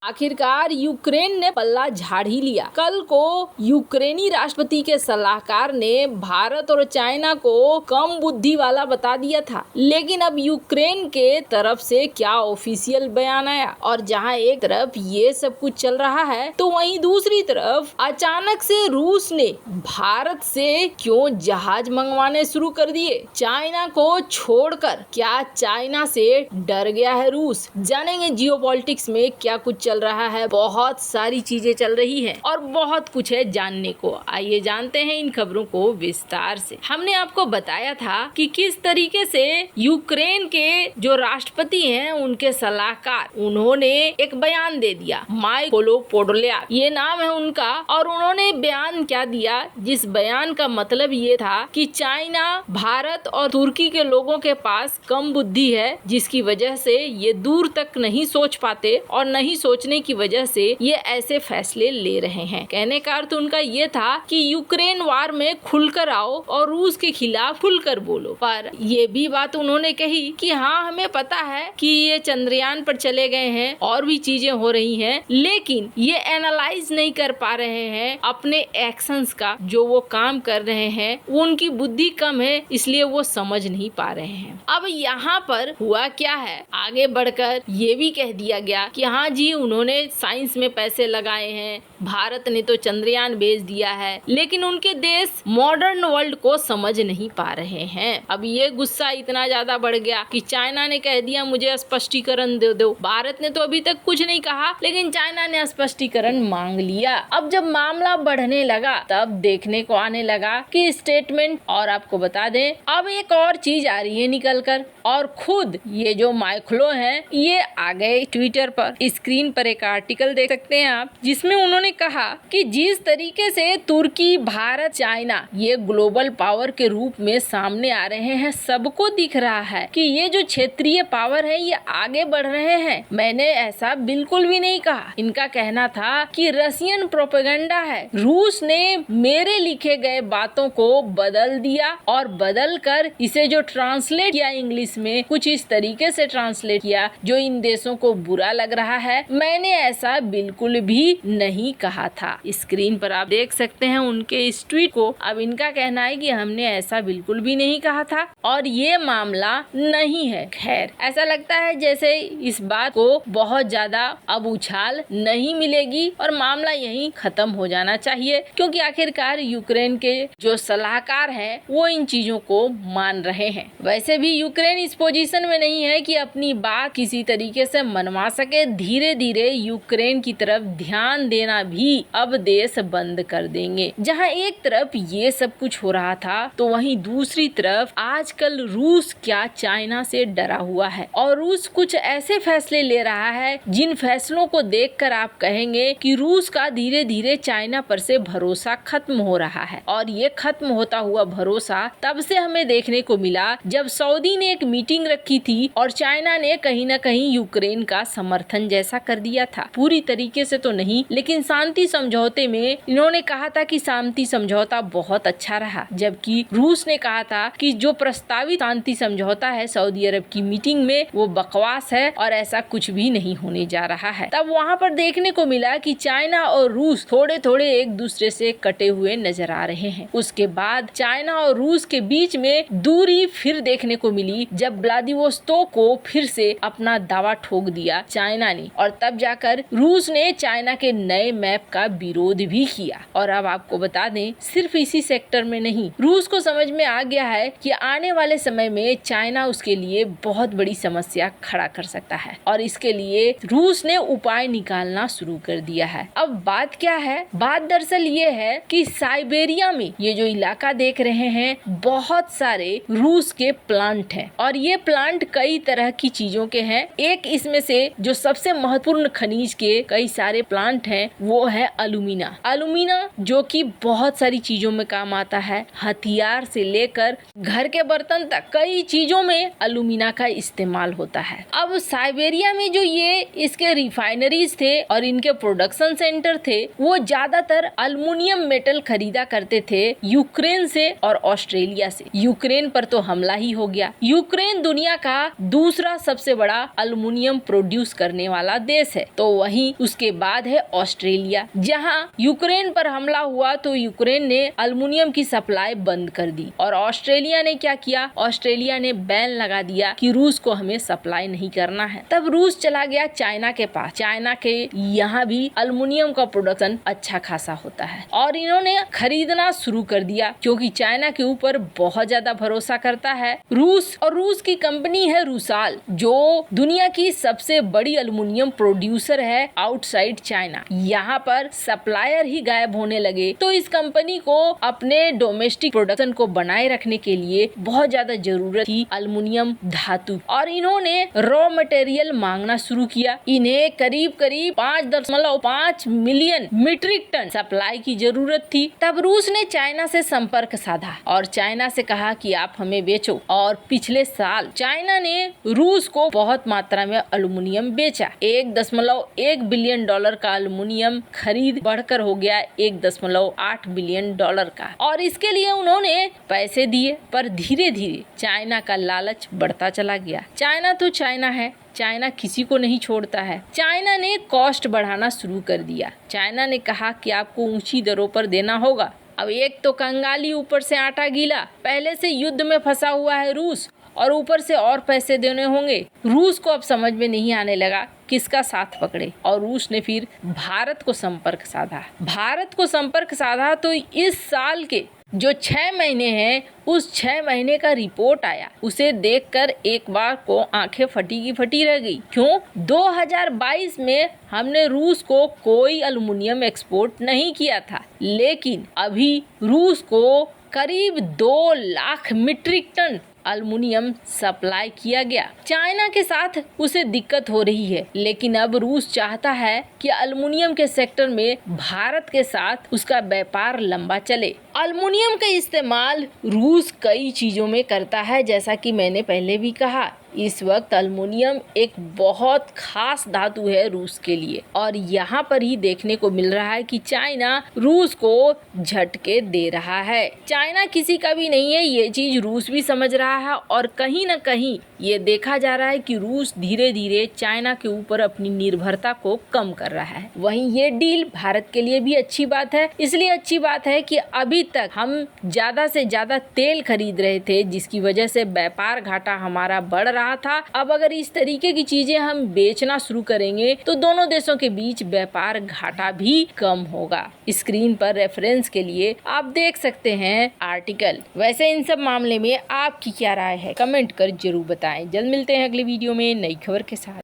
आखिरकार यूक्रेन ने पल्ला झाड़ ही लिया। कल को यूक्रेनी राष्ट्रपति के सलाहकार ने भारत और चाइना को कम बुद्धि वाला बता दिया था, लेकिन अब यूक्रेन के तरफ से क्या ऑफिशियल बयान आया। और जहां एक तरफ ये सब कुछ चल रहा है तो वहीं दूसरी तरफ अचानक से रूस ने भारत से क्यों जहाज मंगवाने शुरू कर दिए, चाइना को छोड़कर। क्या चाइना से डर गया है रूस? जानेंगे जियोपॉलिटिक्स में क्या कुछ चल रहा है। बहुत सारी चीजें चल रही हैं और बहुत कुछ है जानने को। आइए जानते हैं इन खबरों को विस्तार से। हमने आपको बताया था कि किस तरीके से यूक्रेन के जो राष्ट्रपति हैं उनके सलाहकार, उन्होंने एक बयान दे दिया। माइकोलो पोडोल्याक ये नाम है उनका, और उन्होंने बयान क्या दिया, जिस बयान का मतलब ये था कि चाइना, भारत और तुर्की के लोगों के पास कम बुद्धि है, जिसकी वजह से ये दूर तक नहीं सोच पाते और नहीं सोचने की वजह से ये ऐसे फैसले ले रहे हैं। कहने का अर्थ उनका ये था कि यूक्रेन वार में खुलकर आओ और रूस के खिलाफ खुलकर बोलो। पर ये भी बात उन्होंने कही कि हाँ, हमें पता है कि ये चंद्रयान पर चले गए हैं और भी चीजें हो रही हैं, लेकिन ये एनालाइज नहीं कर पा रहे हैं अपने एक्शंस का। जो वो काम कर रहे हैं उनकी बुद्धि कम है, इसलिए वो समझ नहीं पा रहे हैं। अब यहाँ पर हुआ क्या है, आगे बढ़कर ये भी कह दिया गया कि हाँ जी, उन्होंने साइंस में पैसे लगाए हैं, भारत ने तो चंद्रयान भेज दिया है, लेकिन उनके देश मॉडर्न वर्ल्ड को समझ नहीं पा रहे हैं। अब ये गुस्सा इतना ज्यादा बढ़ गया कि चाइना ने कह दिया मुझे स्पष्टीकरण दे दो। भारत ने तो अभी तक कुछ नहीं कहा, लेकिन चाइना ने स्पष्टीकरण मांग लिया। अब जब मामला बढ़ने लगा तब देखने को आने लगा कि स्टेटमेंट, और आपको बता दें अब एक और चीज आ रही है निकल कर, और खुद ये जो माइक्लो है ये आ गए ट्विटर पर। स्क्रीन पर एक आर्टिकल देख सकते हैं आप, जिसमें उन्होंने कहा कि जिस तरीके से तुर्की, भारत, चाइना ये ग्लोबल पावर के रूप में सामने आ रहे हैं, सबको दिख रहा है कि ये जो क्षेत्रीय पावर है ये आगे बढ़ रहे हैं। मैंने ऐसा बिल्कुल भी नहीं कहा। इनका कहना था कि रशियन प्रोपेगेंडा है, रूस ने मेरे लिखे गए बातों को बदल दिया और बदल कर इसे जो ट्रांसलेट किया इंग्लिश में, कुछ इस तरीके से ट्रांसलेट किया जो इन देशों को बुरा लग रहा है। मैंने ऐसा बिल्कुल भी नहीं कहा था। स्क्रीन पर आप देख सकते हैं उनके इस ट्वीट को। अब इनका कहना है कि हमने ऐसा बिल्कुल भी नहीं कहा था और ये मामला नहीं है। खैर, ऐसा लगता है जैसे इस बात को बहुत ज्यादा अब उछाल नहीं मिलेगी और मामला यहीं खत्म हो जाना चाहिए, क्योंकि आखिरकार यूक्रेन के जो सलाहकार हैं वो इन चीजों को मान रहे हैं। वैसे भी यूक्रेन इस पोजीशन में नहीं है कि अपनी बात किसी तरीके से मनवा सके। धीरे धीरे यूक्रेन की तरफ ध्यान देना भी अब देश बंद कर देंगे। जहां एक तरफ ये सब कुछ हो रहा था तो वहीं दूसरी तरफ आजकल रूस क्या चाइना से डरा हुआ है, और रूस कुछ ऐसे फैसले ले रहा है जिन फैसलों को देखकर आप कहेंगे कि रूस का धीरे धीरे चाइना पर से भरोसा खत्म हो रहा है। और ये खत्म होता हुआ भरोसा तब से हमें देखने को मिला जब सऊदी ने एक मीटिंग रखी थी और चाइना ने कहीं न कहीं यूक्रेन का समर्थन जैसा कर दिया था। पूरी तरीके से तो नहीं, लेकिन शांति समझौते में इन्होंने कहा था कि शांति समझौता बहुत अच्छा रहा, जबकि रूस ने कहा था कि जो प्रस्तावित शांति समझौता है सऊदी अरब की मीटिंग में वो बकवास है और ऐसा कुछ भी नहीं होने जा रहा है। तब वहाँ पर देखने को मिला कि चाइना और रूस थोड़े थोड़े एक दूसरे से कटे हुए नजर आ रहे हैं। उसके बाद चाइना और रूस के बीच में दूरी फिर देखने को मिली जब व्लादिवोस्तोक को फिर से अपना दावा ठोक दिया चाइना ने, और तब जाकर रूस ने चाइना के नए मैप का विरोध भी किया। और अब आपको बता दें, सिर्फ इसी सेक्टर में नहीं, रूस को समझ में आ गया है कि आने वाले समय में चाइना उसके लिए बहुत बड़ी समस्या खड़ा कर सकता है, और इसके लिए रूस ने उपाय निकालना शुरू कर दिया है। अब बात क्या है? बात दरअसल ये है कि साइबेरिया में ये जो इलाका देख रहे हैं, बहुत सारे रूस के प्लांट हैं, और ये प्लांट कई तरह की चीजों के हैं। एक इसमें से जो सबसे महत्वपूर्ण खनिज के कई सारे प्लांट हैं वो है अलुमिना। अलुमिना जो कि बहुत सारी चीजों में काम आता है, हथियार से लेकर घर के बर्तन तक कई चीजों में अलुमिना का इस्तेमाल होता है। अब साइबेरिया में जो ये इसके रिफाइनरीज थे और इनके प्रोडक्शन सेंटर थे, वो ज्यादातर अल्युमिनियम मेटल खरीदा करते थे यूक्रेन से और ऑस्ट्रेलिया से। यूक्रेन पर तो हमला ही हो गया। यूक्रेन दुनिया का दूसरा सबसे बड़ा अल्युमिनियम प्रोड्यूस करने वाला देश है। तो वहीं उसके बाद है ऑस्ट्रेलिया। जहां यूक्रेन पर हमला हुआ तो यूक्रेन ने अल्युमिनियम की सप्लाई बंद कर दी और ऑस्ट्रेलिया ने क्या किया, ऑस्ट्रेलिया ने बैन लगा दिया कि रूस को हमें सप्लाई नहीं करना है। तब रूस चला गया चाइना के पास। चाइना के यहाँ भी अल्युमिनियम का प्रोडक्शन अच्छा खासा होता है और इन्होंने खरीदना शुरू कर दिया क्योंकि चाइना के ऊपर बहुत ज्यादा भरोसा करता है रूस। और रूस की कंपनी है रूसाल, जो दुनिया की सबसे बड़ी अल्युमिनियम प्रोड्यूसर है आउटसाइड चाइना। यहाँ पर सप्लायर ही गायब होने लगे तो इस कंपनी को अपने डोमेस्टिक प्रोडक्शन को बनाए रखने के लिए बहुत ज्यादा जरूरत थी अल्युमिनियम धातु और इन्होंने रॉ मटेरियल मांगना शुरू किया। इन्हें करीब 5.5 मिलियन मीट्रिक टन सप्लाई की जरूरत थी। तब रूस ने चाइना से संपर्क साधा और चाइना से कहा कि आप हमें बेचो और पिछले साल चाइना ने रूस को बहुत मात्रा में अल्युमिनियम बेचा। $1.1 बिलियन का अल्युमिनियम खरीद बढ़कर हो गया $1.8 बिलियन का और इसके लिए उन्होंने पैसे दिए। पर धीरे धीरे चाइना का लालच बढ़ता चला गया। चाइना तो चाइना है, चाइना किसी को नहीं छोड़ता है। चाइना ने कॉस्ट बढ़ाना शुरू कर दिया। चाइना ने कहा कि आपको ऊंची दरों पर देना होगा। अब एक तो कंगाली ऊपर से आटा गीला, पहले से युद्ध में फंसा हुआ है रूस और ऊपर से और पैसे देने होंगे। रूस को अब समझ में नहीं आने लगा किसका साथ पकड़े और रूस ने फिर भारत को संपर्क साधा। भारत को संपर्क साधा तो इस साल के जो 6 महीने हैं उस 6 महीने का रिपोर्ट आया। उसे देखकर एक बार को आंखें फटी की फटी रह गई। क्यों? 2022 में हमने रूस को कोई अल्युमिनियम एक्सपोर्ट नहीं किया था, लेकिन अभी रूस को करीब 2 lakh metric ton aluminium supply किया गया। चाइना के साथ उसे दिक्कत हो रही है, लेकिन अब रूस चाहता है कि अल्युमिनियम के सेक्टर में भारत के साथ उसका व्यापार लंबा चले। अल्युमिनियम का इस्तेमाल रूस कई चीजों में करता है, जैसा कि मैंने पहले भी कहा। इस वक्त अल्युमिनियम एक बहुत खास धातु है रूस के लिए और यहाँ पर ही देखने को मिल रहा है कि चाइना रूस को झटके दे रहा है। चाइना किसी का भी नहीं है, ये चीज रूस भी समझ रहा है और कहीं न कहीं ये देखा जा रहा है कि रूस धीरे धीरे चाइना के ऊपर अपनी निर्भरता को कम कर रहा है। वहीं ये डील भारत के लिए भी अच्छी बात है। इसलिए अच्छी बात है कि अभी तक हम ज्यादा से ज्यादा तेल खरीद रहे थे, जिसकी वजह से व्यापार घाटा हमारा बढ़ रहा था। अब अगर इस तरीके की चीजें हम बेचना शुरू करेंगे तो दोनों देशों के बीच व्यापार घाटा भी कम होगा। स्क्रीन पर रेफरेंस के लिए आप देख सकते हैं आर्टिकल। वैसे इन सब मामले में आपकी क्या राय है, कमेंट कर जरूर बताएं। जल्द मिलते हैं अगले वीडियो में नई खबर के साथ।